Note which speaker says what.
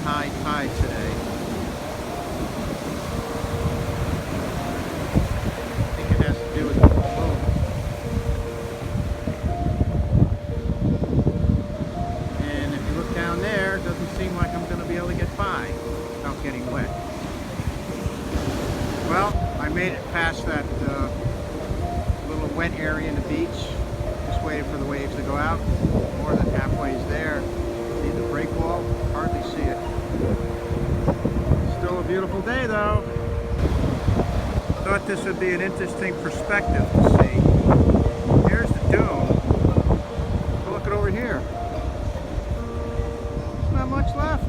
Speaker 1: high tide today. I think it has to do with the full moon. And if you look down there, it doesn't seem like I'm going to be able to get by without getting wet. Well, I made it past that little wet area in the beach. Just waited for the waves to go out. More than halfway is there. See the break wall? Hardly see it. Still a beautiful day though. Thought this would be an interesting perspective to see. Here's the dune. But look at over here. There's not much left.